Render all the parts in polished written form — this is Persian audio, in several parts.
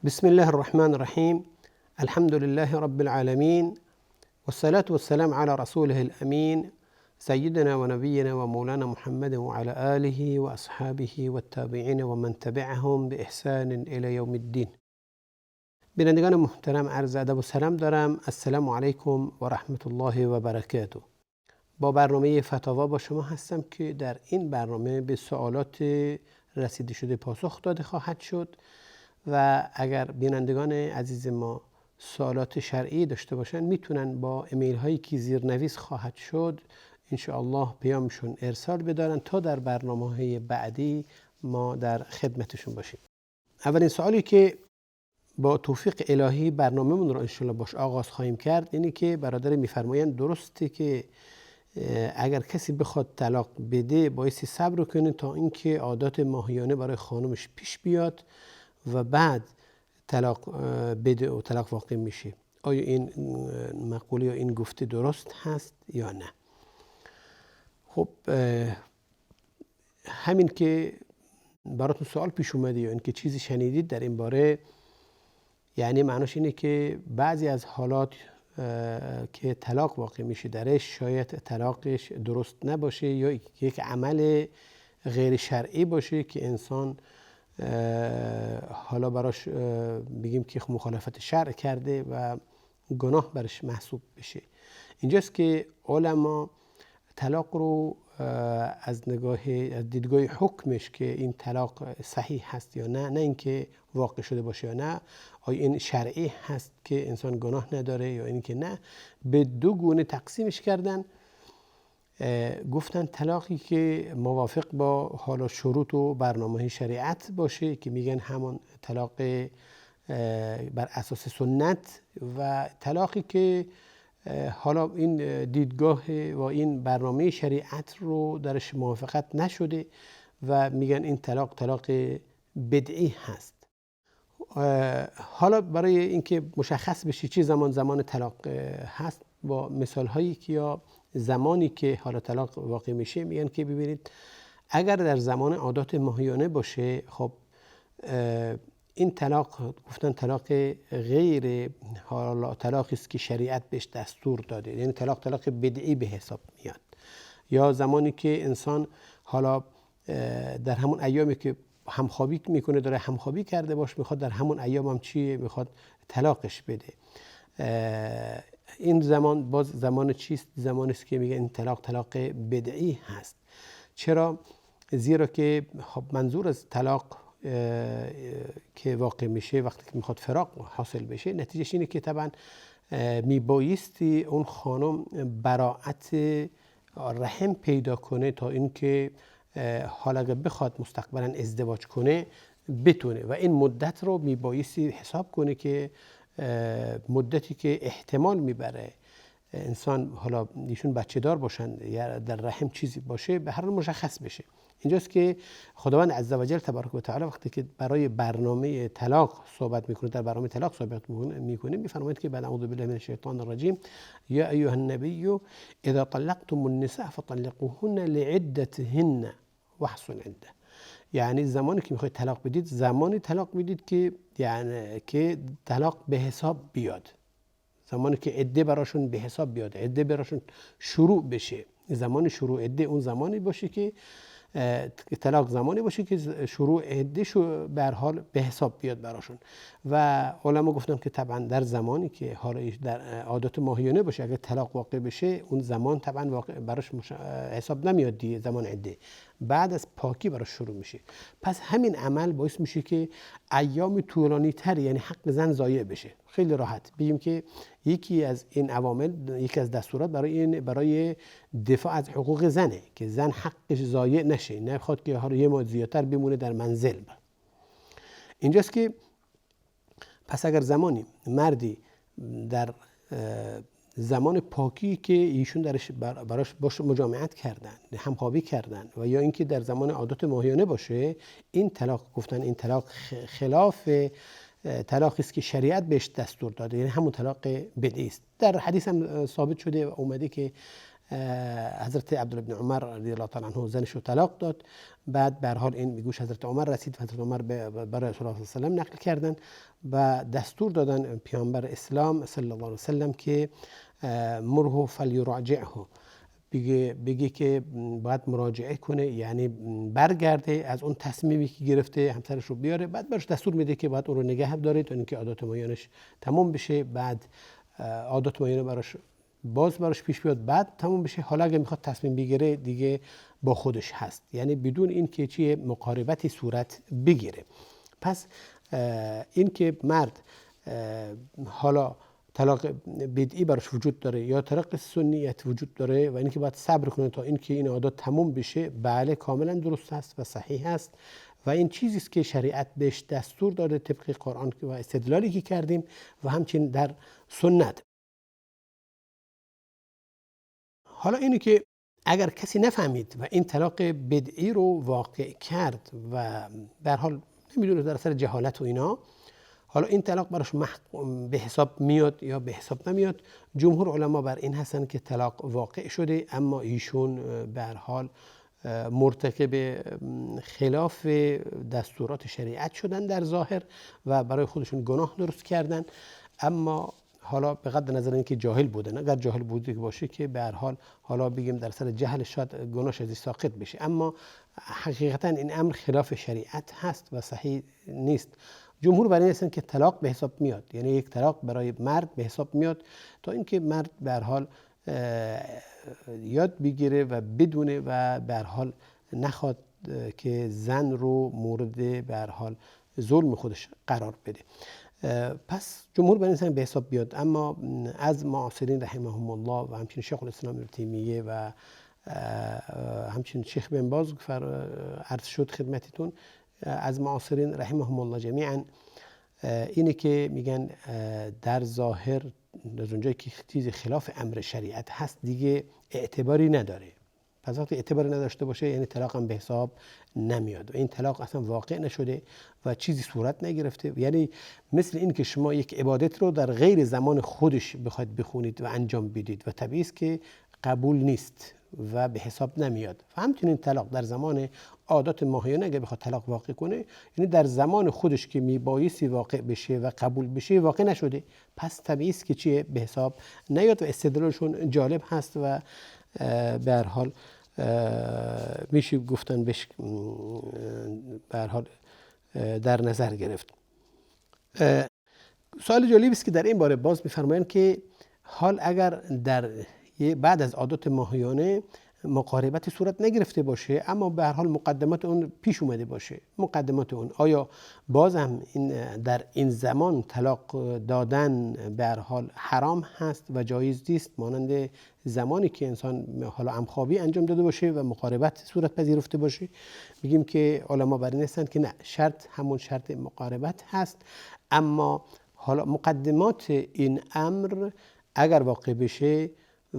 بسم الله الرحمن الرحيم. الحمد لله رب العالمين، والصلاة والسلام على رسوله الأمين سيدنا ونبينا ومولانا محمد وعلى آله وأصحابه والتابعين ومن تبعهم بإحسان إلى يوم الدين. بینندگان محترم، عرض ادب و سلام دارم. السلام علیکم و رحمت الله و برکاته. با برنامه فتاوا با شما هستم که در این برنامه به سوالات رسیده شده پاسخ داده خواهد شد و اگر بینندگان عزیز ما سوالات شرعی داشته باشن میتونن با ایمیل هایی که زیرنویس خواهد شد ان شاء الله پیامشون ارسال بدارن تا در برنامه‌های بعدی ما در خدمتشون باشیم. اولین سوالی که با توفیق الهی برنامه‌مون رو ان شاء الله باش آغاز خواهیم کرد اینه که برادر میفرمایند درسته که اگر کسی بخواد طلاق بده بایستی صبر کنه تا اینکه عادات ماهیانه برای خانمش پیش بیاد و بعد طلاق بده و طلاق واقع میشه. آیا این مقوله یا این گفته درست هست یا نه؟ خب همین که براتون سوال پیش اومده یا اینکه چیزی شنیدید در این باره، یعنی معناش اینه که بعضی از حالات که طلاق واقع میشه درش شاید طلاقش درست نباشه یا یک عمل غیر شرعی باشه که انسان حالا براش بگیم که مخالفت شرع کرده و گناه برش محسوب بشه. اینجاست که علما طلاق رو از دیدگاه حکمش که این طلاق صحیح هست یا نه اینکه واقع شده باشه یا نه، آیا این شرعی هست که انسان گناه نداره یا اینکه نه، به دو گونه تقسیمش کردن. گفتن طلاقی که موافق با حالا شروط و برنامه شریعت باشه که میگن همون طلاق بر اساس سنت، و طلاقی که حالا این دیدگاه و این برنامه شریعت رو درش موافقت نشده و میگن این طلاق بدعی هست. حالا برای اینکه مشخص بشه چه زمان طلاق هست با مثال هایی که یا زمانی که حالا طلاق واقع میشه میگن که ببینید اگر در زمان عادات ماهیانه باشه، خب این طلاق گفتن طلاق غیر حالا طلاقی است که شریعت بهش دستور داده، یعنی طلاق بدعی به حساب میاد. یا زمانی که انسان حالا در همون ایامی که همخوابی میکنه داره همخوابی کرده باش، میخواد در همون ایام هم چیه میخواد طلاقش بده، این زمان باز زمان چیست؟ زمانی است که میگه این طلاق بدعی هست. چرا؟ زیرا که خب منظور از طلاق که واقع میشه وقتی که میخواد فراق حاصل بشه، نتیجهش اینه که طبعا میبایستی اون خانم براءت رحم پیدا کنه تا اینکه حالا اگه بخواد مستقبلا ازدواج کنه بتونه، و این مدت رو میبایستی حساب کنه که مدتی که احتمال میبره انسان حالا ایشون بچه دار باشن یا در رحم چیزی باشه به هر حال مشخص بشه. اینجاست که خداوند عزوجل تبارک و تعالی وقتی که برای برنامه طلاق صحبت میکنه، در برنامه طلاق صحبت میکنه، میفرماید که بعد اعوذ بالله من الشیطان الرجیم یا ایها النبی اذا طلقتم النساء فطلقوهن لعدتهن واحصوا العده. یعنی زمانی که میخواید طلاق بدید زمانی طلاق بدید که یعنی که طلاق به حساب بیاد، زمانی که عده براشون به حساب بیاد، عده براشون شروع بشه. زمان شروع عده اون زمانی باشه که طلاق زمانی باشه که شروع عده به هر حال به حساب بیاد براشون. و علما گفتن که طبعا در زمانی که حالا در عادات ماهیانه باشه اگر طلاق واقع بشه اون زمان طبعا واقع براش حساب نمیاد دیگه، زمان عده بعد از پاکی براش شروع میشه. پس همین عمل باعث میشه که ایام طولانی تر یعنی حق زن ضایع بشه. خیلی راحت بگیم که یکی از این عوامل، یکی از دستورات برای دفاع از حقوق زنه که زن حقش ضایع نشه، نخواد که حالا یه ماه زیادتر بمونه در منزل. اینجاست که پس اگر زمانی مردی در زمان پاکی که ایشون براش باش مجامعت کردن، همخوابی کردن، و یا اینکه در زمان عادات ماهیانه باشه، این طلاق گفتن این طلاق خلاف طلاقی است که شریعت بهش دستور داده، یعنی همون طلاق بدعی است. در حدیث هم ثابت شده و اومده که حضرت عبدالله بن عمر رضی الله تعالی عنه زنش رو طلاق داد. بعد به هر حال این میگوش حضرت عمر رسید، حضرت عمر برای رسول الله صلی الله علیه و نقل کردن و دستور دادن پیامبر اسلام صلی الله علیه و سلم که مره فلیراجعه، بگه که باید مراجعه کنه، یعنی برگرده از اون تصمیمی که گرفته همسرش رو بیاره. بعد براش دستور میده که باید اون رو نگه داره تا اینکه عادات مایانش تمام بشه. بعد عادات مایانه براش پیش بیاد، بعد تموم بشه. حالا اگه میخواد تصمیم بگیره دیگه با خودش هست، یعنی بدون این که چیه مقاربتی صورت بگیره. پس این که مرد حالا طلاق بدعی براش وجود داره یا طلاق سنیت وجود داره و اینکه باید صبر کنه تا اینکه این عادات تموم بشه، بله کاملا درست است و صحیح است و این چیزی است که شریعت بهش دستور داده طبق قرآن و استدلالی که کردیم و همچنین در سنت. حالا اینه که اگر کسی نفهمید و این طلاق بدعی رو واقع کرد و به هر حال نمیدونه در اثر جهالت و اینا، حالا این طلاق براش به حساب میاد یا به حساب نمیاد. جمهور علما بر این هستن که طلاق واقع شده، اما ایشون به هر حال مرتکب خلاف دستورات شریعت شدن در ظاهر و برای خودشون گناه درست کردن. اما حالا به قدر نظر اینکه جاهل بودن، اگر جاهل بوده باشه که به هر حال حالا بگیم در سر جهل شاید گناهش ازش ساقط بشه، اما حقیقتا این امر خلاف شریعت هست و صحیح نیست. جمهور بر این هستن که طلاق به حساب میاد، یعنی یک طلاق برای مرد به حساب میاد تا اینکه مرد به هر حال یاد بگیره و بدونه و به هر حال نخواد که زن رو مورد به هر حال ظلم خودش قرار بده. پس جمهور بر این هستن به حساب بیاد. اما از معاصرین رحمهم الله و همچنین شیخ الاسلام ابن تیمیه و همچنین شیخ بن باز عرض شد خدمتتون، از معاصرین رحمهم الله جمیعا اینه که میگن در ظاهر از اونجایی که چیزی خلاف امر شریعت هست دیگه اعتباری نداره. پس وقتی اعتباری نداشته باشه یعنی طلاق هم به حساب نمیاد و این طلاق اصلا واقع نشده و چیزی صورت نگرفته. یعنی مثل این که شما یک عبادت رو در غیر زمان خودش بخواید بخونید و انجام بدید و طبیعی است که قبول نیست و به حساب نمیاد. و همچنین طلاق در زمان عادات ماهیانه اگه بخواد طلاق واقع کنه، یعنی در زمان خودش که میبایستی واقع بشه و قبول بشه واقع نشده، پس طبیعی است که چیه به حساب نیاد و استدلالشون جالب هست و به هر حال میشه گفتن بهش به هر حال در نظر گرفت. سوال جالبی است که در این باره باز میفرمایند که حال اگر در بعد از عادات ماهیانه مقاربت صورت نگرفته باشه اما به هر حال مقدمات اون پیش اومده باشه، مقدمات اون آیا باز هم در این زمان طلاق دادن به هر حال حرام هست و جایز نیست، مانند زمانی که انسان حالا همخوابی انجام داده باشه و مقاربت صورت پذیرفته باشه؟ میگیم که علما بر این هستند که نه، شرط همون شرط مقاربت هست، اما حالا مقدمات این امر اگر واقع بشه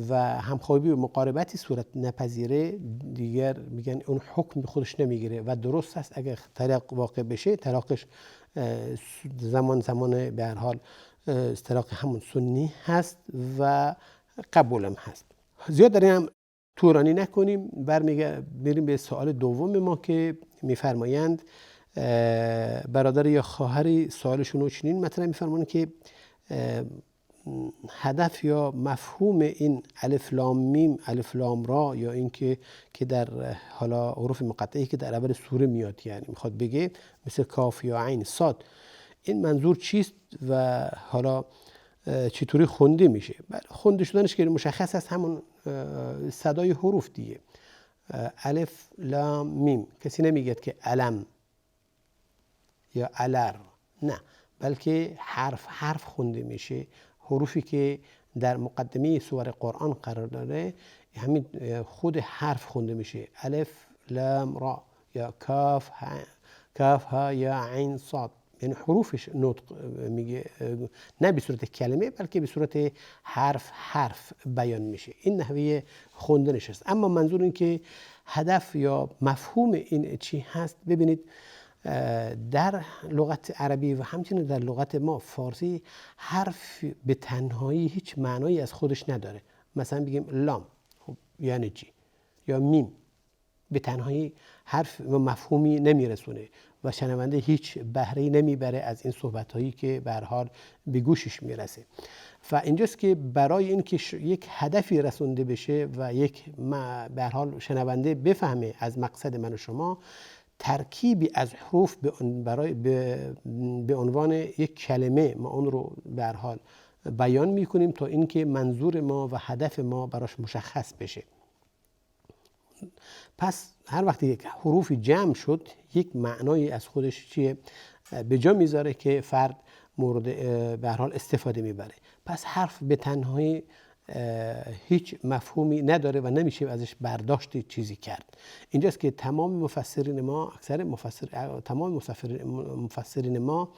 و همخوابی و مقاربتی صورت نپذیره دیگر میگن اون حکم به خودش نمیگیره و درست است اگر طلاق واقع بشه طلاقش زمان به هر حال طلاق همون سنی هست و قبولم هست. زیاد در این هم طولانی نکنیم، بریم به سوال دوم ما که میفرمایند برادر یا خواهری سوالشون رو چنین مطرح میفرمایند که هدف یا مفهوم این الف لام میم الف لام را یا این که در حالا حروف مقطعی که در اول سوره میاد، یعنی میخواد بگه مثل کاف یا عین صاد، این منظور چیست و حالا چطوری خونده میشه؟ خونده شدنش که مشخص است، همون صدای حروف دیگه، الف لام میم. کسی نمیگه که علم یا علر، نه، بلکه حرف خونده میشه. حروفی که در مقدمه سور قرآن قرار داره همین خود حرف خونده میشه، الف لام را یا کاف ها یا عین صاد، یعنی حروفش نطق میگه، نه به صورت کلمه بلکه به صورت حرف بیان میشه. این نحوه خوندنش است. اما منظور این که هدف یا مفهوم این چی هست، ببینید در لغت عربی و همچنین در لغت ما فارسی حرف به تنهایی هیچ معنایی از خودش نداره. مثلا بگیم لام، خب یعنی چی؟ یا میم به تنهایی حرف و مفهومی نمیرسونه و شنونده هیچ بهره‌ای نمیبره از این صحبت‌هایی که به هر حال به گوشش میرسه. و اینجاست که برای اینکه یک هدفی رسونده بشه و یک به هر حال شنونده بفهمه از مقصد من و شما، ترکیبی از حروف به عنوان یک کلمه ما اون رو به هر حال بیان میکنیم تا اینکه منظور ما و هدف ما براش مشخص بشه. پس هر وقتی یک حروفی جمع شد یک معنایی از خودش چیه به جا میذاره که فرد مورد به هر حال استفاده میبره. پس حرف به تنهایی هیچ مفهومی نداره و نمیشه ازش برداشت چیزی کرد. اینجاست که تمام مفسرین ما مفسرین ما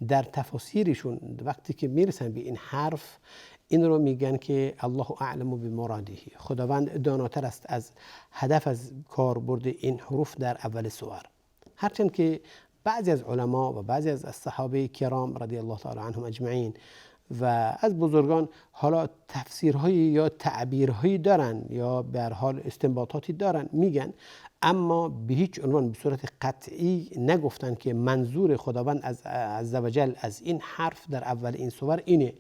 در تفاسیرشون وقتی که میرسن به این حرف این رو میگن که الله اعلم بمراده، خداوند داناتر است از هدف از کاربرد این حروف در اول سور. هرچند که بعضی از علما و بعضی از صحابه کرام رضی الله تعالی عنهم اجمعین و از بزرگان حالا تفسیرهایی یا تعبیرهایی دارن یا به هر حال استنباطاتی دارن میگن، اما به هیچ عنوان به صورت قطعی نگفتن که منظور خداوند عزوجل از این حرف در اول این سور اینه.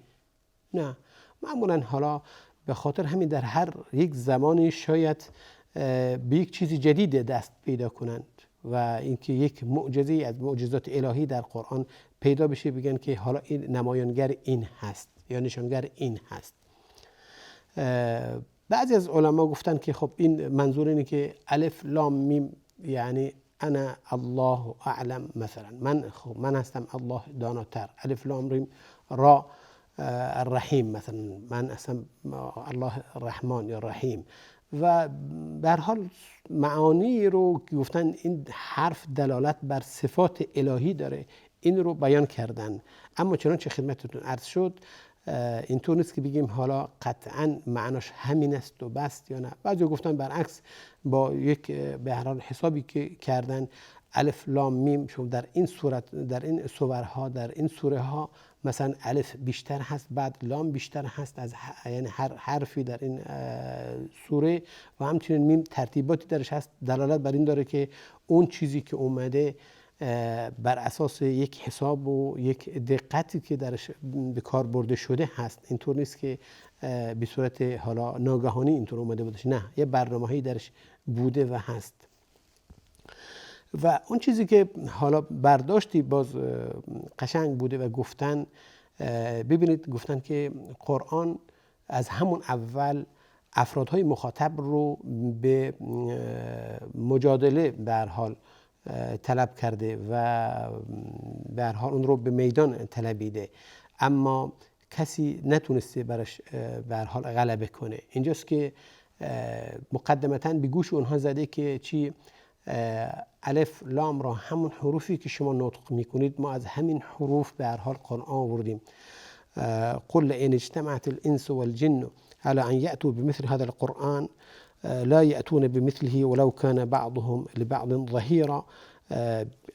نه، معمولا حالا به خاطر همین در هر یک زمانی شاید به یک چیز جدید دست پیدا کنند و اینکه یک معجزه از معجزات الهی در قرآن پیدا بشه بگن که حالا این نمایانگر این هست یا نشانگر این هست. بعضی از علما گفتن که خب این منظور اینه که الف لام میم یعنی انا الله اعلم، مثلا من هستم الله داناتر، الف لام ریم را الرحیم، مثلا من هستم الله الرحمن یا رحیم. و به هر حال معانی رو که گفتن این حرف دلالت بر صفات الهی داره این رو بیان کردن. اما چنانچه خدمتتون عرض شد اینطور نیست که بگیم حالا قطعا معناش همین است و بس یا نه. بعضی گفتن برعکس با یک به هر حال حسابی که کردن الف لام میم، چون در این صورت در این سورها در این سوره ها مثلا الف بیشتر هست بعد لام بیشتر هست از یعنی هر حرفی در این سوره و همچنین میم ترتیباتی درش هست دلالت بر این داره که اون چیزی که اومده بر اساس یک حساب و یک دقتی که درش به کار برده شده هست. اینطور نیست که به صورت حالا ناگهانی اینطور اومده بودش، نه، یه برنامه‌ای درش بوده و هست. و اون چیزی که حالا برداشتی باز قشنگ بوده و گفتن، ببینید گفتن که قرآن از همون اول افرادهای مخاطب رو به مجادله به هر حال طلب کرده و به هر حال اون رو به میدان طلبیده، اما کسی نتونسته براش به هر حال غلبه کنه. اینجاست که مقدمتاً به گوش اونها زده که چی الف لام را همون حروفی که شما نطق میکنید ما از همین حروف به هر حال قرآن آوردیم. قل ان اجتمعت الانس والجن على ان یأتوا بمثل هذا القرآن لا یأتون بمثله ولو كان بعضهم لبعض ظهیرا.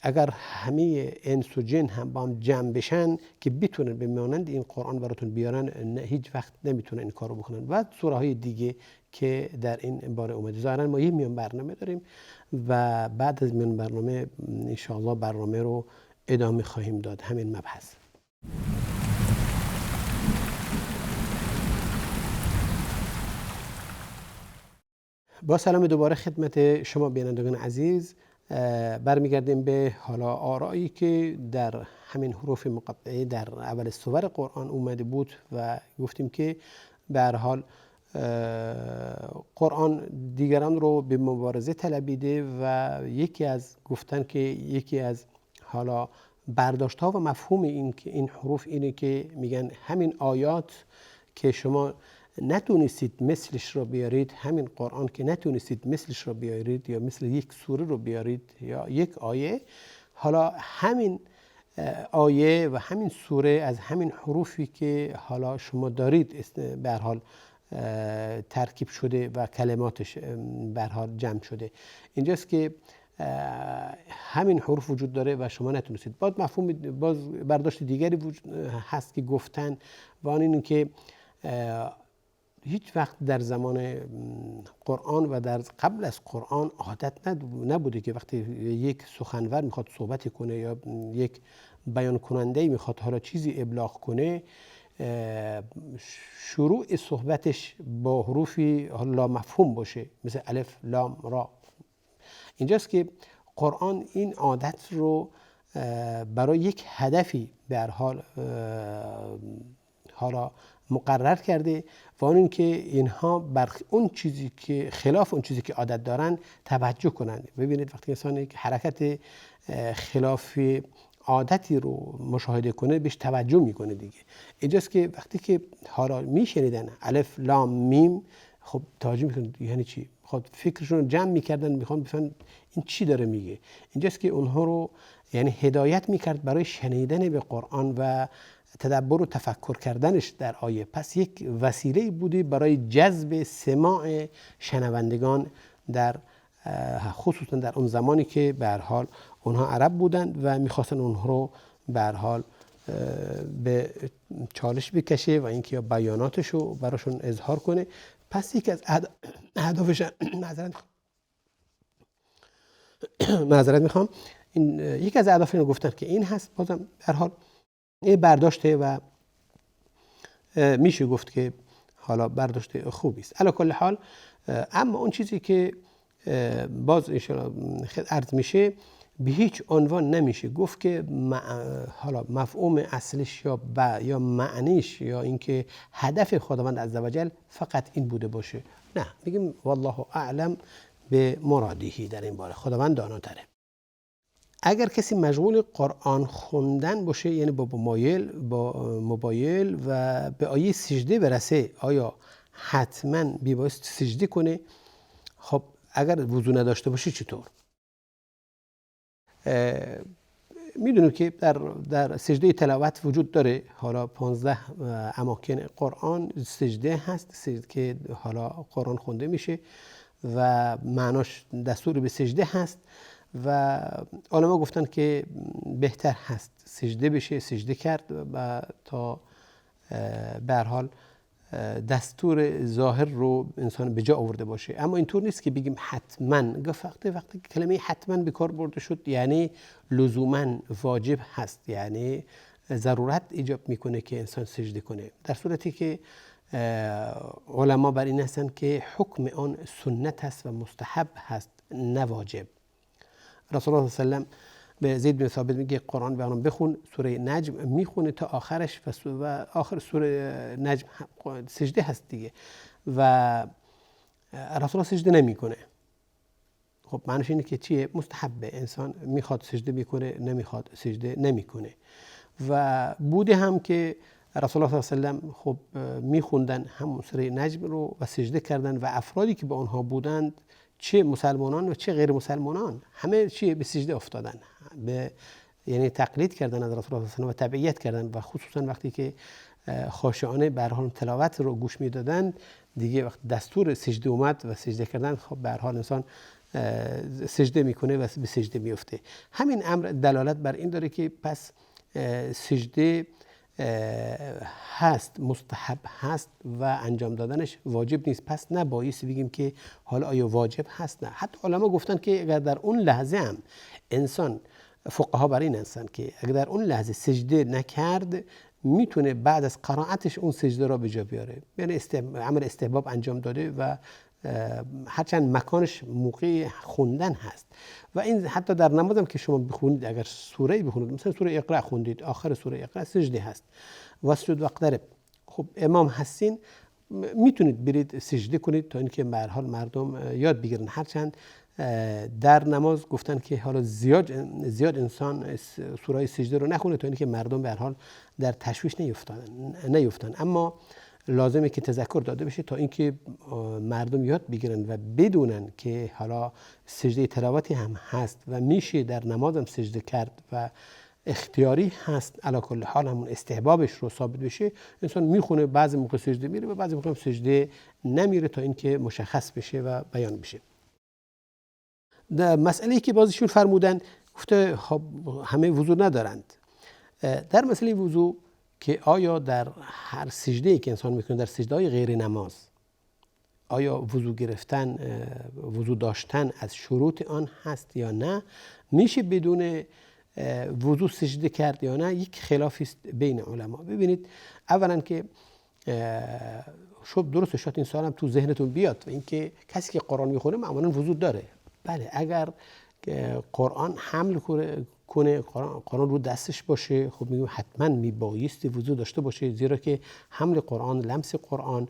اگر همه انس و جن هم با هم جمع بشن که بتونن به مانند این قرآن براتون بیارن، هیچ وقت نمیتونن این کارو بکنن. و سوره های دیگه که در این باره اومده. ظاهرا ما یه میان برنامه داریم و بعد از میان برنامه انشاءالله برنامه رو ادامه خواهیم داد همین مبحث. با سلام دوباره خدمت شما بینندگان عزیز. برمیگردیم به حالا آرایی که در همین حروف مقطعه در اول سور قرآن اومده بود و گفتیم که به هر حال قرآن دیگران رو به مبارزه طلبیده و یکی از حالا برداشت ها و مفهوم این حروف اینه که میگن همین آیات که شما نتونستید مثلش رو بیارید، همین قرآن که نتونستید مثلش رو بیارید یا مثل یک سوره رو بیارید یا یک آیه، حالا همین آیه و همین سوره از همین حروفی که حالا شما دارید به هر حال ترکیب شده و کلماتش به هر حال جمع شده. اینجاست که همین حروف وجود داره و شما نتونستید. باز برداشت دیگری هست که گفتن و آن اینه که هیچ وقت در زمان قرآن و در قبل از قرآن عادت نبوده که وقتی یک سخنور میخواد صحبت کنه یا یک بیان کننده میخواد حالا چیزی ابلاغ کنه، شروع صحبتش با حروفی لا مفهوم باشه، مثل الف لام را. اینجاست که قرآن این عادت رو برای یک هدفی به هر حال حالا مقرر کرده و اون که اینها بر اون چیزی که خلاف اون چیزی که عادت دارن توجه کنند. ببینید وقتی انسان یک حرکت خلاف عادتی رو مشاهده کنه بهش توجه میکنه دیگه. اینجاست که وقتی که حالا میشنیدن الف لام میم، خب توجه میکنن یعنی چی، خب فکرشون رو جمع میکردن، میخوان بفهمن این چی داره میگه. اینجاست که اونها رو یعنی هدایت میکرد برای شنیدن به قرآن و تدبر و تفکر کردنش در آیه. پس یک وسیله بوده برای جذب سماع شنوندگان، در خصوصا در اون زمانی که به هر حال اونها عرب بودند و میخواستن اونها رو به هر حال به چالش بکشه و اینکه بیاناتش رو براشون اظهار کنه. پس یکی از اهدافش معذرت میخوام، این یکی از اهداف رو گفتن که این هست. بازم به هر حال این برداشته و میشه گفت که حالا برداشت خوبی است. علی کل حال اما اون چیزی که باز ان شاءالله عرض میشه، به هیچ عنوان نمیشه گفت که حالا مفهوم اصلش یا معنیش یا اینکه هدف خداوند عزوجل فقط این بوده باشه. نه، میگیم والله اعلم به مرادیه، در این باره خداوند داناتره. اگر کسی مشغول قرآن خوندن باشه، یعنی با موبایل و به آیه سجده برسه، آیا حتما بیبایست سجده کنه؟ خب اگر وضو نداشته باشه چطور؟ میدونیم که در سجده تلاوت وجود داره، حالا 15 اماکن قرآن سجده هست که حالا قرآن خونده میشه و معناش دستور به سجده هست و علما گفتن که بهتر هست سجده بشه، سجده کرد و تا به هر حال دستور ظاهر رو انسان به جا آورده باشه. اما اینطور نیست که بگیم حتما. وقتی کلمه حتما به کار برده شد یعنی لزوما واجب هست، یعنی ضرورت ایجاب میکنه که انسان سجده کنه، در صورتی که علما بر این هستن که حکم آن سنت هست و مستحب هست، نه واجب. رسول الله صلی الله علیه و سلم به زید بن ثابت میگه قرآن برام بخون، سوره نجم میخونه تا آخرش و آخر سوره نجم سجده هست دیگه و رسول الله سجده نمیکنه. خب معنیش اینه که چیه؟ مستحبه، انسان میخواد سجده بکنه، نمیخواد سجده نمیکنه. و بوده هم که رسول الله صلی الله علیه و سلم خب میخوندن همون سوره نجم رو و سجده کردن و افرادی که با اونها بودند، چه مسلمانان و چه غیر مسلمانان، همه چی به سجده افتادن، یعنی تقلید کردن از رسول الله صلی الله علیه و تبعیت کردن و خصوصا وقتی که خاشعانه به هر حال تلاوت رو گوش میدادن دیگه، وقت دستور سجده اومد و سجده کردن، خب به هر حال انسان سجده میکنه و به سجده میفته. همین امر دلالت بر این داره که پس سجده هست، مستحب هست و انجام دادنش واجب نیست. پس نبایست بگیم که حالا آیا واجب هست. نه، حتی علما گفتن که اگر در اون لحظه هم انسان، فقها بر این هستن که اگر در اون لحظه سجده نکرد میتونه بعد از قرائتش اون سجده را به جا بیاره، یعنی عمل استحباب انجام داده و هرچند مکانش موقع خوندن هست. و این حتی در نماز هم که شما بخونید، اگر سوره بخونید، مثلا سوره اقرا خوندید، آخر سوره اقرا سجده هست، واسجد واقترب، خب امام هستین میتونید برید سجده کنید تا اینکه به هر حال مردم یاد بگیرن. هرچند در نماز گفتن که حالا زیاد انسان سوره سجده رو نخونه تا اینکه مردم به هر حال در تشویش نیفتن، اما لازمه که تذکر داده بشه تا اینکه مردم یاد بگیرن و بدونن که حالا سجده تلاوتی هم هست و میشه در نماز هم سجده کرد و اختیاری هست. علی کل حال همون استحبابش رو ثابت بشه، انسان میخونه، بعضی موقع سجده میره و بعضی موقع سجده نمیره تا اینکه مشخص بشه و بیان بشه. در مسئله‌ای که بازشون فرمودن، گفته خب همه وضو ندارند. در مسئله وضو که آیا در هر سجده‌ای که انسان میکنه، در سجده‌های غیر نماز، آیا وضو گرفتن وضو داشتن از شروط آن هست یا نه، میشه بدون وضو سجده کرد یا نه، یک خلافی است بین علما. ببینید اولا که شب درست شد این سوال هم تو ذهنتون بیاد و اینکه کسی که قرآن میخونه معمولا وضو داره. بله اگر قرآن حمل کنه، قرآن رو دستش باشه، خب میگم حتما میبایستی وضو داشته باشه، زیرا که حمل قرآن، لمس قرآن،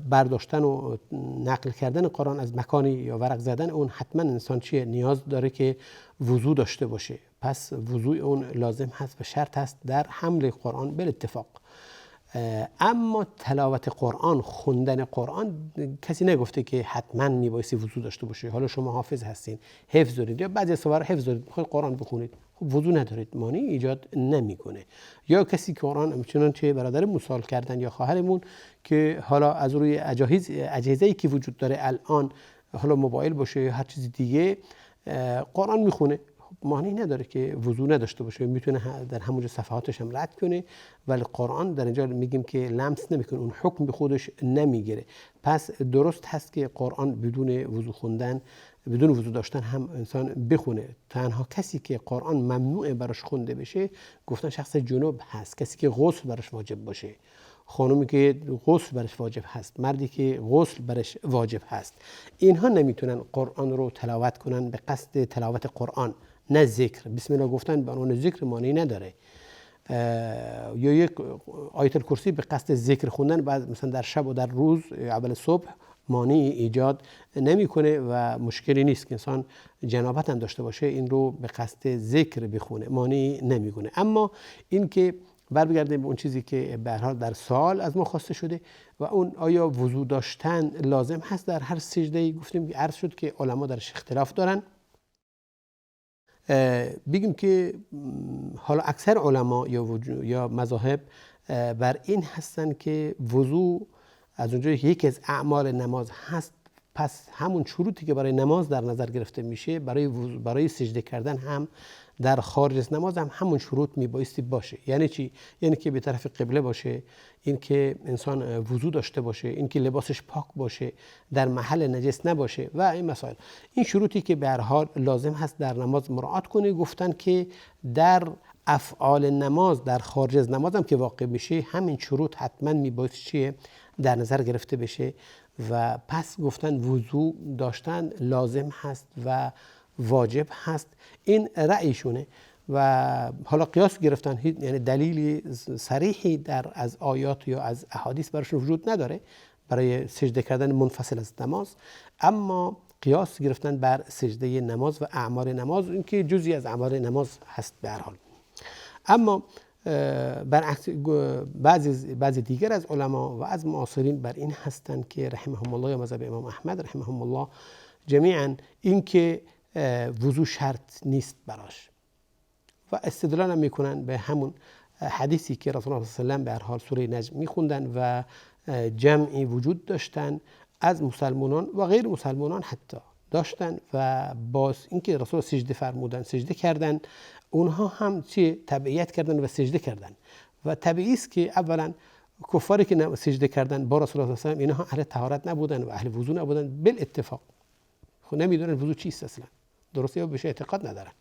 برداشتن و نقل کردن قرآن از مکانی یا ورق زدن اون، حتما انسان چیه نیاز داره که وضو داشته باشه. پس وضوء اون لازم هست و شرط هست در حمل قرآن بالاتفاق. اما تلاوت قرآن، خوندن قرآن، کسی نگفته که حتما میبایستی وضو داشته باشه. حالا شما حافظ هستین، حفظ دارید، یا بعضی سوار حفظ دارید میخواید قرآن بخونید، خب وضو ندارید، مانعی ایجاد نمیکنه. یا کسی که قرآن چنانچه برادر مثال کردن یا خواهرمون که حالا از روی اجهزه‌ای که وجود داره الان، حالا موبایل باشه یا هر چیز دیگه، قرآن میخونه، معنی نداره که وضو نداشته باشه، میتونه در همونجا صفحاتش هم رد کنه، ولی قرآن در اینجا میگیم که لمس نمیکنه، اون حکم به خودش نمیگیره. پس درست هست که قرآن بدون وضو خوندن، بدون وضو داشتن هم انسان بخونه. تنها کسی که قرآن ممنوع براش خونده بشه گفتن شخص جنوب هست، کسی که غسل براش واجب باشه، خانومی که غسل برش واجب هست، مردی که غسل برش واجب هست، اینها نمیتونن قرآن رو تلاوت کنن به قصد تلاوت قرآن، نه ذکر. بسم الله گفتن به عنوان ذکر معنی نداره. یا یک آیت الکرسی به قصد ذکر خوندن بعد مثلا در شب و در روز اول صبح معنی ایجاد نمیکنه و مشکلی نیست که انسان جنابت هم داشته باشه این رو به قصد ذکر بخونه، معنی نمیکنه. اما این که برگردیم به اون چیزی که به هر حال در سوال از ما خواسته شده و اون آیا وضو داشتن لازم هست در هر سجده‌ای، گفتیم عرض شد که علما درش اختلاف دارن. بگیم که حالا اکثر علما یا مذاهب بر این هستن که وضو از اونجایی که یکی از اعمال نماز هست، پس همون شروطی که برای نماز در نظر گرفته میشه برای سجده کردن هم در خارج از نماز هم همون شروط میبایستی باشه. یعنی چی؟ یعنی که به طرف قبله باشه، این که انسان وضو داشته باشه، این که لباسش پاک باشه، در محل نجس نباشه و این مسائل. این شروطی که به هر حال لازم هست در نماز مراعات کنه. گفتن که در افعال نماز در خارج از نماز هم که واقع میشه همین شروط حتما میبایستی چیه در نظر گرفته بشه و پس گفتن وضو داشتن لازم هست و واجب هست. این رأیشونه و حالا قیاس گرفتن، یعنی دلیلی صریحی از آیات یا از احادیث براشون وجود نداره برای سجده کردن منفصل از نماز، اما قیاس گرفتن بر سجده نماز و اعمال نماز، این که جزئی از اعمال نماز هست به هر حال. اما برعکس بعضی دیگر از علما و از معاصرین بر این هستند که رحمهم الله یا مذهب امام احمد رحمهم الله جمیعا، این که وضو شرط نیست براش و استدلال هم میکنن به همون حدیثی که رسول الله صلی الله علیه و آله به هر حال سوره نجم میخوندن و جمعی وجود داشتن از مسلمانان و غیر مسلمانان حتی داشتن و باز اینکه رسول سجده فرمودن سجده کردن، اونها هم چی تبعیت کردن و سجده کردن و طبیعی است که اولا کفاری که سجده کردن با رسول الله صلی الله علیه و آله اینها اهل طهارت نبودن و اهل وضو نبودن بالاتفاق، خب نمیدونن وضو چیست اصلا، درسته یا بهش اعتقاد ندارن.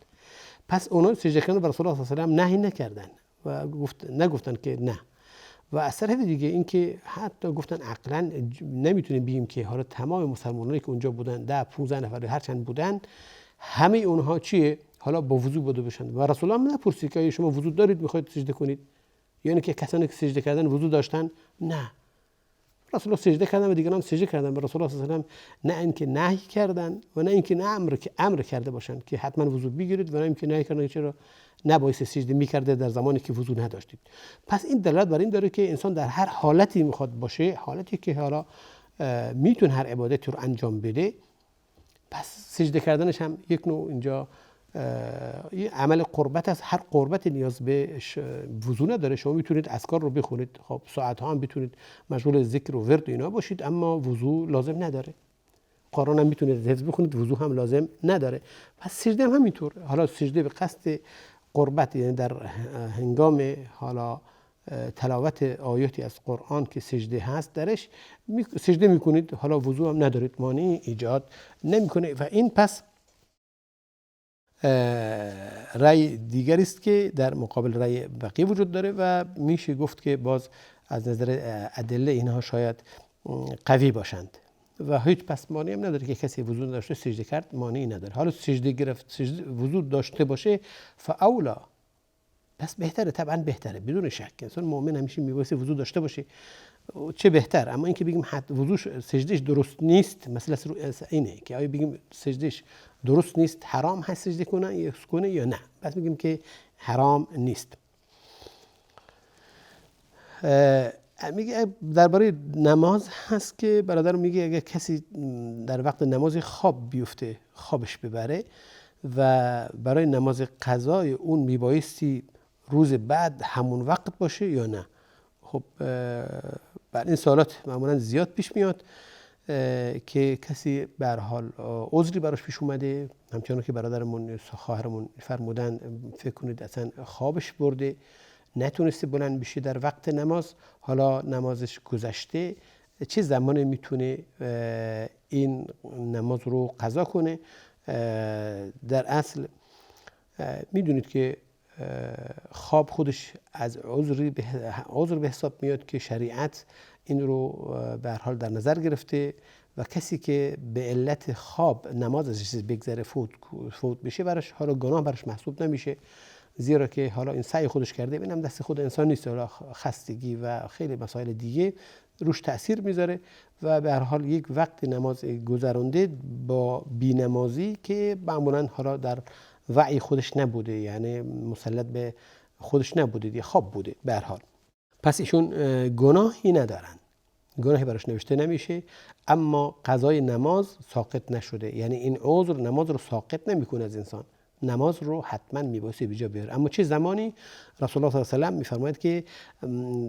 پس اونها سجده کردن به رسول الله صلی الله علیه و آله نهی نکردن و نگفتن که نه. و از طرف دیگه این که حتی گفتن عقلا نمیتونیم بگیم که حالا تمام مسلمانانی که اونجا بودن 10-15 نفر هر چند بودن همه اونها چیه حالا با وضو بوده باشن و رسول الله نپرسید که شما وضو دارید میخواید سجده کنید، یعنی که کسانی که سجده کردن وضو داشتن؟ نه، رسول الله سجده کردن و دیگران سجده کردن به رسول الله صلی الله علیه و آله، نه اینکه نهی کردن و نه اینکه امر کرده باشن که حتما وضو بگیرید و نه اینکه نهی کردن چرا نباید سجده میکرده در زمانی که وضو نداشتید. پس این دلالت بر این داره که انسان در هر حالتی میخواد باشه، حالتی که حالا میتونه هر عبادتی رو انجام بده، پس سجده کردنش هم یک نوع اینجا این عمل قربت است. هر قربت نیاز به وضو نداره، شما میتونید اذکار رو بخونید، خب ساعت ها هم میتونید مشغول ذکر و ورد اینا باشید، اما وضو لازم نداره. قرآن هم میتونید حفظ بخونید، وضو هم لازم نداره. پس سجده هم همینطور، حالا سجده به قصد قربت، یعنی در هنگام حالا تلاوت آیاتی از قرآن که سجده هست درش سجده میکنید، حالا وضو هم ندارید، مانعی ایجاد نمیکنه و این پس رأی دیگری است که در مقابل رأی بقیه وجود داره و میشه گفت که باز از نظر ادله اینها شاید قوی باشند و هیچ پس مانعی هم نداره که کسی وضو داشته سجده کرد، مانعی نداره. حالا سجده گرفت، سجده وضو داشته باشه فاولا، پس بهتره، طبعا بهتره بدون شک. انسان مؤمن همیشه میبایسته وضو داشته باشه، چه بهتر. اما اینکه بگیم وضوش سجدهش درست نیست، مثلا اینه که آیا بگیم سجدهش درست نیست حرام هست سجده کنه یا نه، پس میگیم که حرام نیست. میگه درباره نماز هست که برادر میگه اگر کسی در وقت نماز خواب بیفته، خوابش ببره و برای نماز قضای اون میبایستی روز بعد همون وقت باشه یا نه. خب بعد این سوالات معمولا زیاد پیش میاد که کسی به هر حال عذری براش پیش اومده، همچنان که برادرمون خواهرمون فرمودن فکر کنید اصلا خوابش برده، نتونسته بلند بشه در وقت نماز، حالا نمازش گذشته، چه زمانی میتونه این نماز رو قضا کنه؟ در اصل میدونید که خواب خودش از عذر به حساب میاد که شریعت این رو به هر حال در نظر گرفته و کسی که به علت خواب نماز ازش بگذره فوت بشه براش حالا گناه براش محسوب نمیشه، زیرا که حالا این سعی خودش کرده، اینم دست خود انسان نیست، حالا خستگی و خیلی مسائل دیگه روش تأثیر میذاره و به هر حال یک وقت نماز گذرانده با بینمازی که معمولا حالا در وعی خودش نبوده، یعنی مسلط به خودش نبوده، دیگه خواب بوده به هر حال. پس ایشون گناهی ندارن، گناهی براش نوشته نمیشه، اما قضای نماز ساقط نشده، یعنی این عذر نماز رو ساقط نمیکنه از انسان، نماز رو حتما میبایستی به جا بیاره. اما چه زمانی؟ رسول الله صلی الله علیه و آله میفرماید که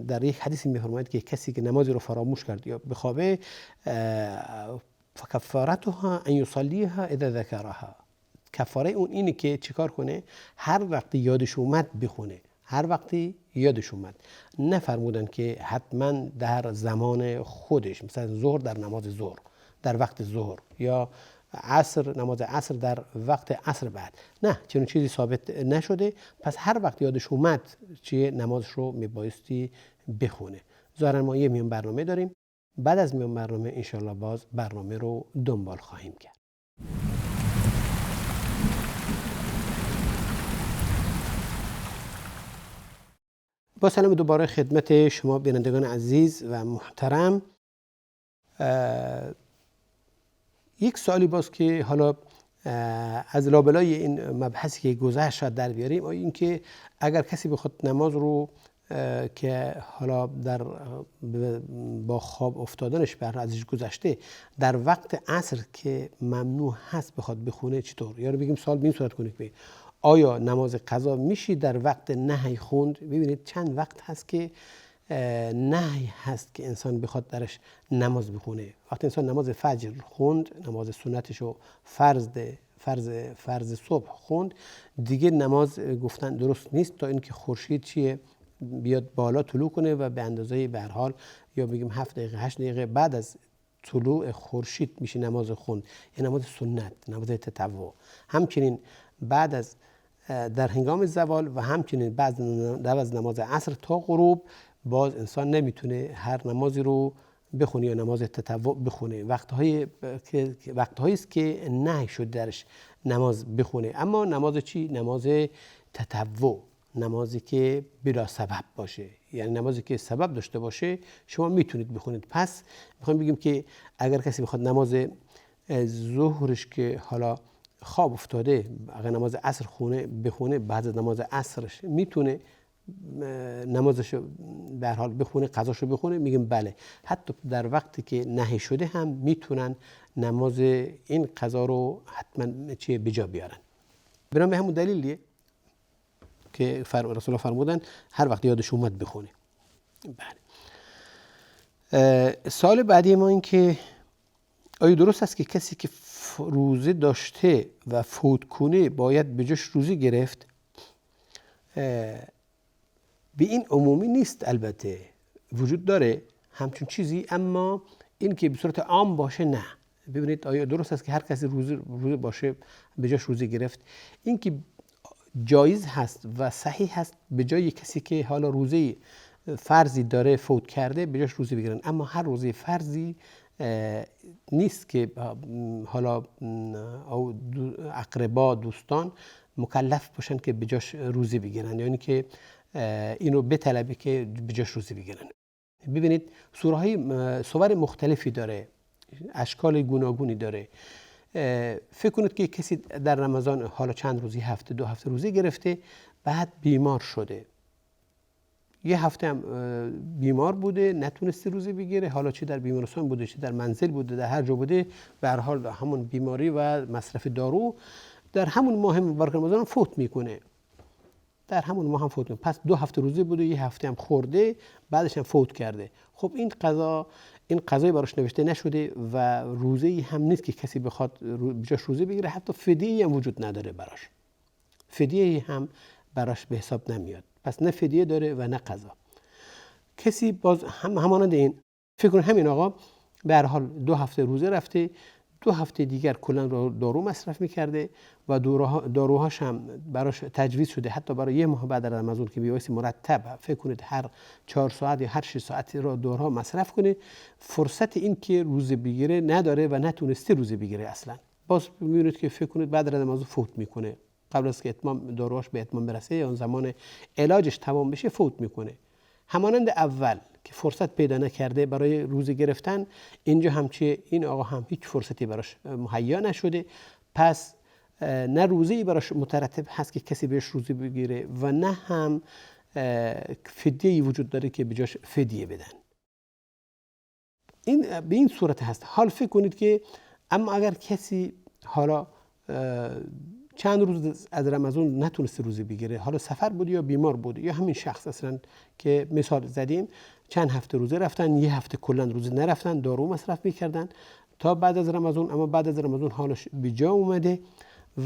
در یک حدیثی میفرماید که کسی که نمازی رو فراموش کرد یا بخوابه فکفارتها ان یصلیها اذا ذکرها، کفاره اون اینه که چیکار کنه؟ هر وقتی یادش اومد بخونه، هر وقتی یادش اومد. نفرمودن که حتما در زمان خودش، مثلا ظهر در نماز ظهر در وقت ظهر یا عصر نماز عصر در وقت عصر بعد، نه، چنین چیزی ثابت نشده. پس هر وقت یادش اومد چیه نمازش رو میبایستی بخونه. ظاهرا ما یه میون برنامه داریم، بعد از میون برنامه انشالله باز برنامه رو دنبال خواهیم کرد. با سلام دوباره خدمت شما بینندگان عزیز و محترم. یک سوالی باز که حالا از لابلای این مبحثی که گذشت شد در بیاریم، این که اگر کسی بخواد نماز رو که حالا با خواب افتادنش بر ازش گذشته در وقت عصر که ممنوع هست بخواد بخونه، چطور؟ یا بگیم سوال به این صورت کنید که آیا نماز قضا میشه در وقت نهی خوند؟ ببینید چند وقت هست که نهی هست که انسان بخواد درش نماز بخونه. وقتی انسان نماز فجر خوند، نماز سنتش و فرض صبح خوند، دیگه نماز گفتن درست نیست تا اینکه خورشید چیه بیاد بالا طلوع کنه و به اندازه به هر حال یا بگیم 7 دقیقه 8 دقیقه بعد از طلوع خورشید میشه نماز خوند، یعنی نماز سنت، نماز تطوع. همچنین بعد از در هنگام زوال و همچنین بعد از نماز عصر تا غروب باز انسان نمیتونه هر نمازی رو بخونه یا نماز تطوع بخونه. وقتهایی است که نهی شد درش نماز بخونه. اما نماز چی؟ نماز تطوع، نمازی که بلا سبب باشه، یعنی نمازی که سبب داشته باشه شما میتونید بخونید. پس میخوایم بگیم که اگر کسی بخواد نماز ظهرش که حالا خواب افتاده، اگر نماز عصر بخونه، بعد از نماز عصرش میتونه نمازش به هر حال بخونه، قضاشو بخونه، میگیم بله. حتی در وقتی که نهی شده هم میتونن نماز این قضا رو حتما به جا بیارن. بنابراین به همون دلیلیه که رسول الله فرمودن هر وقت یادش اومد بخونه. بله. سوال بعدی ما این که آیا درست است که کسی که روزه داشته و فوت کنه باید به جاش روزه گرفت؟ به این عمومی نیست، البته وجود داره همچون چیزی، اما این که به صورت عام باشه نه. ببینید آیا درست است که هر کسی روزه باشه به جاش روزه گرفت؟ این که جایز هست و صحیح هست به جای کسی که حالا روزه فرضی داره فوت کرده به جاش روزه بگیرن، اما هر روزه فرضی نیست که حالا اقربا دوستان مکلف باشن که به جاش روزه بگیرن، یعنی که اینو بطلبه که به جاش روزه بگیرن. ببینید صور مختلفی داره، اشکال گوناگونی داره. فکر کنید که کسی در رمضان حالا چند روزی، هفته 2 هفته روزه گرفته، بعد بیمار شده، یه هفته هم بیمار بوده نتونسته روزه بگیره، حالا چه در بیمارستان بوده چه در منزل بوده، در هر جا بوده، به هر حال همون بیماری و مصرف دارو در همون ماه مبارک رمضان فوت میکنه، در همون ماه هم فوت میکنه. پس 2 هفته روزه بوده، یه هفته هم خورده، بعدش هم فوت کرده. خب این قضایی براش نوشته نشده و روزه‌ای هم نیست که کسی بخواد بجاش روزه بگیره، حتی فدیه‌ای هم وجود نداره براش، فدیه‌ای هم براش به حساب نمیاد. پس نه فدیه داره و نه قضا. کسی باز همانند این فکر کنه همین آقا به هر حال 2 هفته روزه رفته، 2 هفته دیگر کلا دارو مصرف میکرده و داروهاش هم براش تجویز شده حتی برای 1 ماه بعد از رمضان که بیایستی مرتب فکر کنید هر 4 ساعت یا هر 6 ساعتی را داروها مصرف کنه، فرصت این که روزه بگیره نداره و نتونسته روزه بگیره اصلا. باز میبینید که فکر کنید بعد از رمضان فوت میکنه، قبل از که داروهاش به اتمام برسه یا اون زمان علاجش تمام بشه فوت میکنه. همانند اول که فرصت پیدا نکرده برای روزه گرفتن، اینجا هم چه این آقا هم هیچ فرصتی براش مهیا نشده، پس نه روزه‌ای براش مترتب هست که کسی بهش روزه بگیره و نه هم فدیه‌ای وجود داره که بجاش فدیه بدن. این به این صورت هست. حال فکر کنید که اما اگر کسی حالا چند روز از رمضان نتونسته روزه بگیره، حالا سفر بود یا بیمار بود یا همین شخص اصلا که مثال زدیم چند هفته روزه رفتن، 1 هفته کلا روزه نرفتن، دارو مصرف میکردن تا بعد از رمضان، اما بعد از رمضان حالش به جا اومده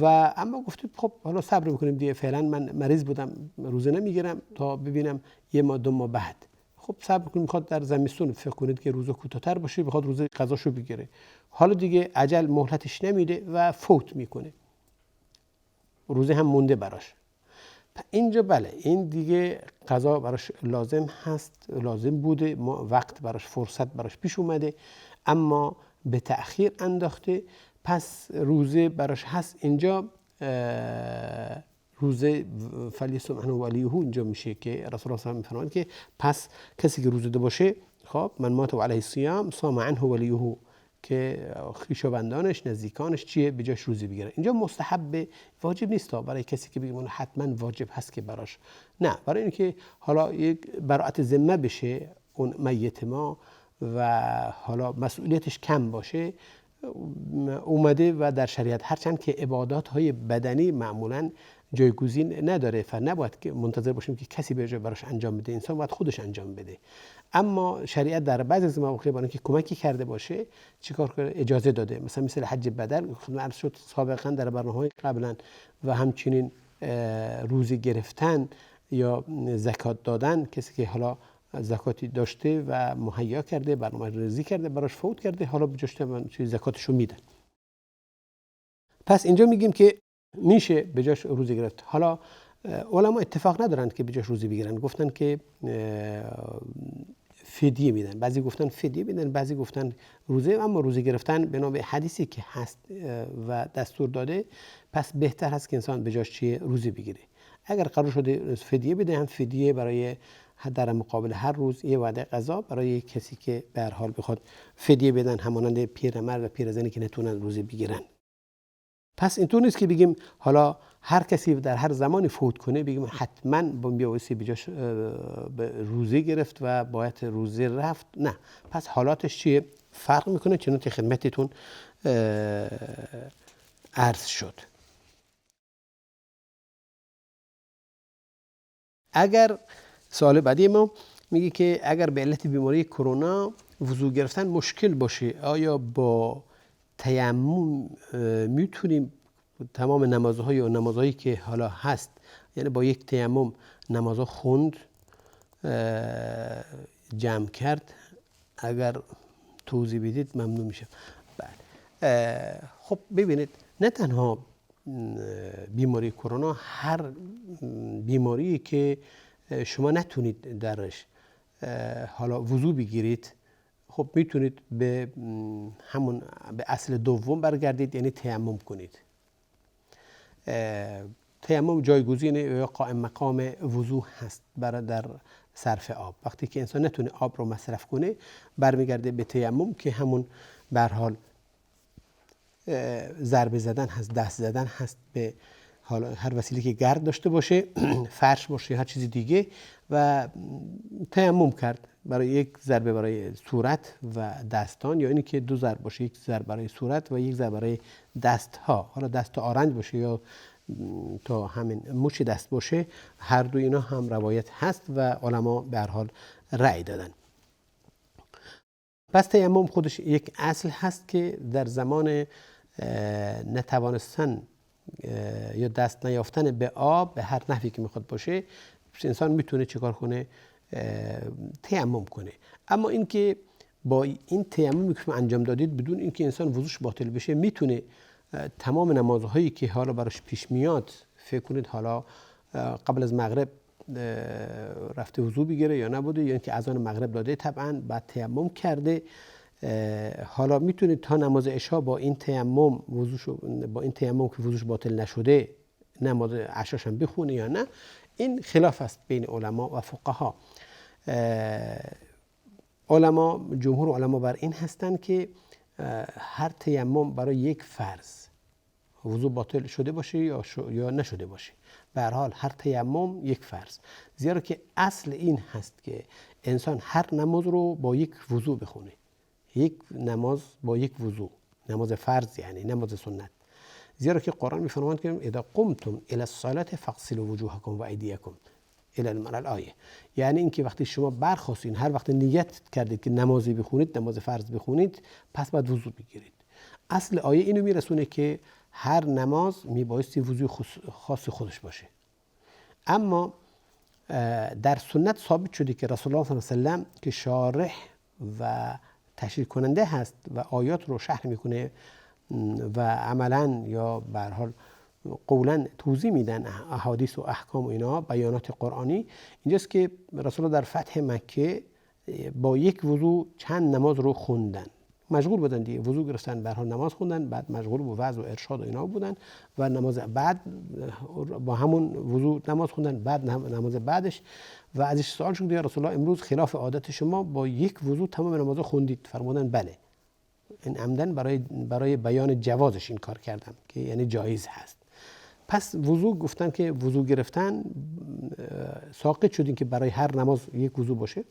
و اما گفته خب حالا صبر میکنیم دیگه، فعلا من مریض بودم روزه نمیگیرم تا ببینم 1 ماه 2 ماه بعد. خب صبر کنید، میخواد در زمستون فکر کنید که روزه کوتاه‌تر باشه، بخواد روزه قضاشو بگیره، حالا دیگه عجل مهلتش نمیده و فوت میکنه، روزه هم مونده براش. اینجا بله این دیگه قضا براش لازم هست، لازم بوده، وقت براش فرصت براش پیش اومده اما به تأخیر انداخته، پس روزه براش هست. اینجا روزه فلیصم عنه ولیه اینجا میشه که رسول الله صلی الله علیه و آله میفرمایند که پس کسی که روزه داشته باشه، خب من مات علیه الصیام صام عنه ولیه، که خویشاوندانش نزدیکانش چیه به جاش روزه بگیرن. اینجا مستحب، واجب نیست برای کسی که بگیم حتما واجب هست که براش، نه، برای اینکه حالا یک براءت ذمه بشه اون میت ما و حالا مسئولیتش کم باشه اومده و در شریعت، هرچند که عبادات های بدنی معمولا جایگزین نداره، فنباید که منتظر باشیم که کسی به جای براش انجام بده، انسان باید خودش انجام بده، اما شریعت در بعضی از مواقع برای اینکه کمکی کرده باشه چیکار کنه؟ اجازه داده. مثل حج بدل عرض شد سابقا در برنامه‌های قبلا و همچنین روزه گرفتن یا زکات دادن، کسی که حالا زکاتی داشته و مهیا کرده، برنامه‌ریزی کرده، براش فوت کرده، حالا به جاش زکاتشو میدن. پس اینجا میگیم که میشه به جاش روزه گرفت. حالا علما اتفاق ندارند که به جاش روزه بگیرن، گفتن که فدیه میدن، بعضی گفتن فدیه میدن، بعضی گفتن روزه، اما روزه گرفتن بنا به حدیثی که هست و دستور داده پس بهتر هست که انسان به جاش چیه روزه بگیره. اگر قرار شده فدیه بده، هم فدیه برای در مقابل هر روز یه وعده غذا برای کسی که به هر حال بخواد فدیه بدن، همانند پیرمرد و پیرزنی که نتونن روزه بگیرن. پس اینطور نیست که بگیم حالا هر کسی در هر زمانی فوت کنه بگیم حتما بایستی بجاش روزه گرفت و باید روزه رفت، نه. پس حالاتش چیه؟ فرق میکنه، چون که خدمتتون عرض شد. اگر سوال بعدی ما میگه که اگر به علت بیماری کرونا وضو گرفتن مشکل باشه، آیا با تیمم میتونیم تمام نمازهای که حالا هست، یعنی با یک تیمم نمازها خوند جمع کرد. اگر توضیح بدید ممنون میشم. بله. خب ببینید، نه تنها بیماری کرونا، هر بیماری که شما نتونید درش حالا وضو بگیرید، خب میتونید به اصل دوم برگردید، یعنی تیمم کنید. تیمم جایگزین یا قائم مقام وضو هست در صرف آب. وقتی که انسان نتونه آب رو مصرف کنه، برمیگرده به تیمم که همون به هر حال ضربه زدن هست، دست زدن هست به حالا هر وسیله که گرد داشته باشه، فرش باشه، هر چیز دیگه، و تیمم کرد. برای یک ضربه برای صورت و دستان، یا اینی که دو ضرب باشه، یک ضرب برای صورت و یک ضرب برای دست ها. حالا دست تا آرنج باشه یا تا همین مچ دست باشه، هر دو اینا هم روایت هست و علما به هر حال رأی دادن. پس تیمم خودش یک اصل هست که در زمان نتوانستن یا دست نیافتن به آب به هر نحوی که میخواد باشه، انسان میتونه چیکار کنه؟ تیمم کنه. اما اینکه با این تیممی که انجام دادید بدون اینکه انسان وضوش باطل بشه، میتونه تمام نمازهایی که حالا براش پیش میاد، فکر کنید حالا قبل از مغرب رفته وضو بگیره یا نبوده، یا اینکه اذان مغرب داده طبعا بعد تیمم کرده، حالا میتونه تا نماز عشا با این تیمم که وضوش باطل نشده نماز عشاش هم بخونه یا نه. این خلاف است بین علما و فقها. جمهور علما بر این هستند که هر تیمم برای یک فرض وضو باطل شده باشه یا نشده باشه، به هر حال هر تیمم یک فرض، زیرا که اصل این هست که انسان هر نماز رو با یک وضو بخونه. یک نماز با یک وضو، نماز فرض یعنی نماز سنت، زیرا که قرآن میفرماید که اذا قمتم الى الصلاه فاغسلوا وجوهکم و ایدیکم الى الآیه، یعنی اینکه وقتی شما برخاستین، هر وقت نیت کردید که نمازی بخونید، نماز فرض بخونید، پس باید وضو بگیرید. اصل آیه اینو میرسونه که هر نماز میبایستی وضوی خاص خودش باشه. اما در سنت ثابت شده که رسول الله صلی الله علیه و سلم که شارح و تشریح کننده هست و آیات رو شرح میکنه و عملا یا به هر حال قولا توضیح میدن احادیث و احکام و اینا، بیانات قرآنی، اینجاست که رسول الله در فتح مکه با یک وضو چند نماز رو خوندن. مشغول بودن دیگه، وضو گرفتن، به هر حال نماز خوندن، بعد مشغول به وعظ و ارشاد و اینا بودن و نماز بعد با همون وضو نماز خوندن، بعد نماز بعدش و ازش سوال شد یا رسول الله امروز خلاف عادت شما با یک وضو تمام نماز خوندید؟ فرمودن بله. این عمدن برای بیان جوازش این کار کردم که یعنی جایز هست. پس وضو گفتن که وضو گرفتن ساقط شدین که برای هر نماز یک وضو باشه،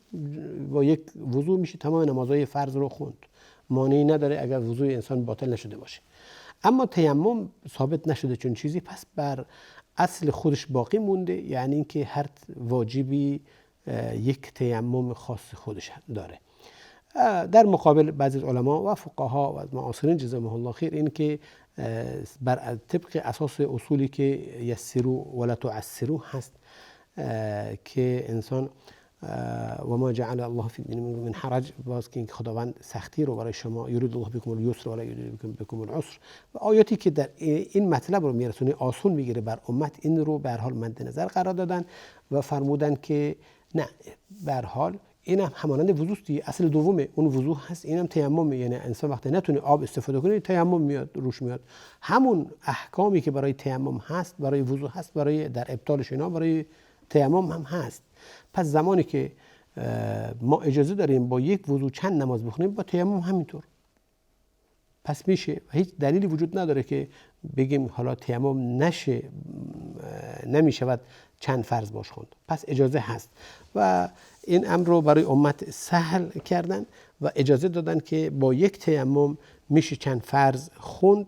با یک وضو میشه تمام نمازهای فرض رو خوند، مانعی نداره اگر وضوی انسان باطل نشده باشه. اما تیمم ثابت نشده چون چیزی، پس بر اصل خودش باقی مونده، یعنی اینکه هر واجبی یک تیمم خاص خودش داره. در مقابل بعضی از علما و فقها و از معاصرین جزاهم الله خیر این که بر طبق اساس اصولی که یسروا ولا تعسروا هست که انسان و ما جعل الله فی الدین من حرج، باز که خداوند سختی رو برای شما، یرید الله بكم اليسر ولا یرید بكم العسر، و آیاتی که در این مطلب رو میرسونه، آسون میگیره بر امت، این رو به هر حال مد نظر قرار دادن و فرمودن که نه، به هر حال این هم همانند وضو است، اصل دومه اون وضو هست، اینم تیمم، یعنی انسان وقتی نتونه آب استفاده کنه تیمم میاد روش میاد. همون احکامی که برای تیمم هست برای وضو هست، برای در ابطالش اینا برای تیمم هم هست. پس زمانی که ما اجازه داریم با یک وضو چند نماز بخونیم، با تیمم همینطور پس میشه و هیچ دلیلی وجود نداره که بگیم حالا تیمم نمیشود چند فرض باش خوند. پس اجازه هست و این امر رو برای امت سهل کردن و اجازه دادن که با یک تیمم میشه چند فرض خوند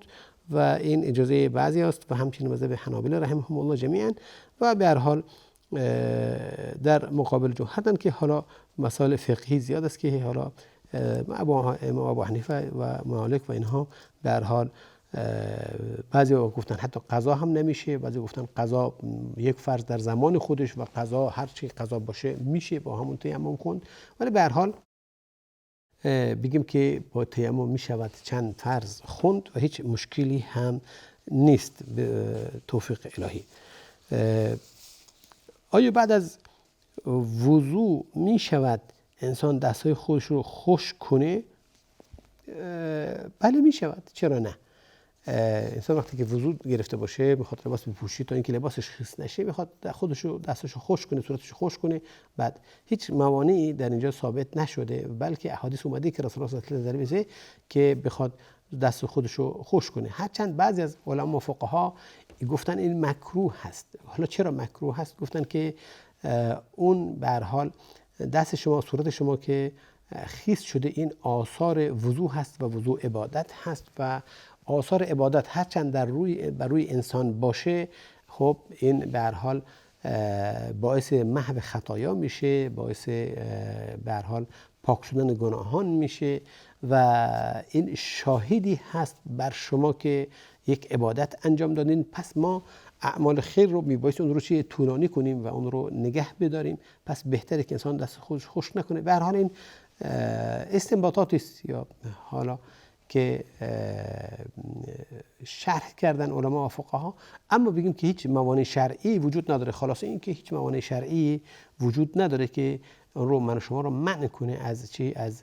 و این اجازه بعضی است و همچنین مذهب حنابلة رحمهم الله جمیعا. و به هر حال در مقابل هستند که حالا مسائل فقهی زیاد است که حالا امام ابو حنیفه و مالک و اینها به هر حال بعضی گفتن حتی قضا هم نمیشه، بعضی گفتن قضا یک فرض در زمان خودش و قضا هر چی قضا باشه میشه با همون تیمم خوند. ولی به هر حال بگیم که با تیمم میشود چند فرض خوند و هیچ مشکلی هم نیست به توفیق الهی. آیا بعد از وضو می شود انسان دستهای خودش رو خشک کنه؟ بله می شود، چرا نه؟ انسان وقتی که وضو گرفته باشه میخواد لباس بپوشه، تا اینکه لباسش خیس نشه میخواد دستشو خشک کنه، صورتشو خشک کنه. بعد هیچ موانعی در اینجا ثابت نشده، بلکه احادیث اومده که رسول الله صلی الله علیه و آله که بخواد دست خودشو خشک کنه. هرچند بعضی از علما و فقها گفتن این مکروه هست. حالا چرا مکروه هست؟ گفتن که اون به هر حال دست شما، صورت شما که خیس شده، این آثار وضو هست و وضو عبادت هست و آثار عبادت هرچند بر روی انسان باشه، خب این به هر حال باعث محو خطایا میشه، باعث به هر حال پاک شدن گناهان میشه و این شاهدی هست بر شما که یک عبادت انجام دادین. پس ما اعمال خیر رو میبایست اون رو طولانی کنیم و اون رو نگه بداریم. پس بهتره که انسان دست خودش خشک نکنه. به هر حال این استنباطاتی است یا حالا که شرح کردن علما و فقها، اما بگیم که هیچ موانع شرعی وجود نداره. خلاص این که هیچ موانع شرعی وجود نداره که اون رو من و شما رو منع کنه از از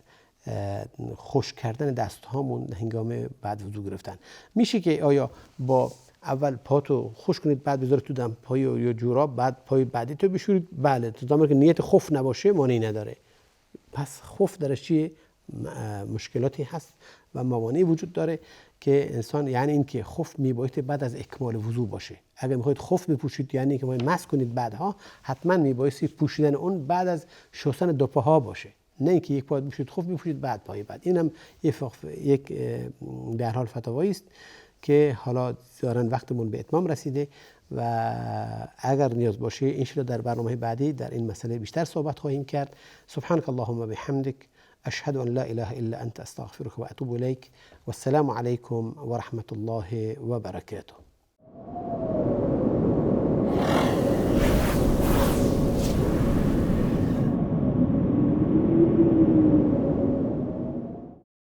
خشک کردن دست هامون هنگام بعد وضو گرفتن. میشه که آیا با اول پاتو خشک کنید بعد بذارید تو دمپایی یا جوراب بعد پای بعدی تو بشورید؟ بله، تا زمانی که نیت خف نباشه مانعی نداره. پس خف درش چیه؟ مشکلاتی هست و موانعی وجود داره که انسان، یعنی این که خف میبایست بعد از اکمال وضو باشه. اگر میخواید خف بپوشید یعنی که باید مسح کنید بعدها، حتما میبایست پوشیدن اون بعد از شستن دو پاها باشه، نه اینکه یک پا بپوشید خف بپوشید بعد پای بعد. اینم یک به هر حال فتاوایی است که حالا ظاهرا وقتمون به اتمام رسیده و اگر نیاز باشه ان شاء الله در برنامه بعدی در این مسئله بیشتر صحبت خواهیم کرد. سبحانك اللهم بحمدك اشهد ان لا اله الا انت استغفرك واتوب اليك والسلام عليكم ورحمه الله وبركاته.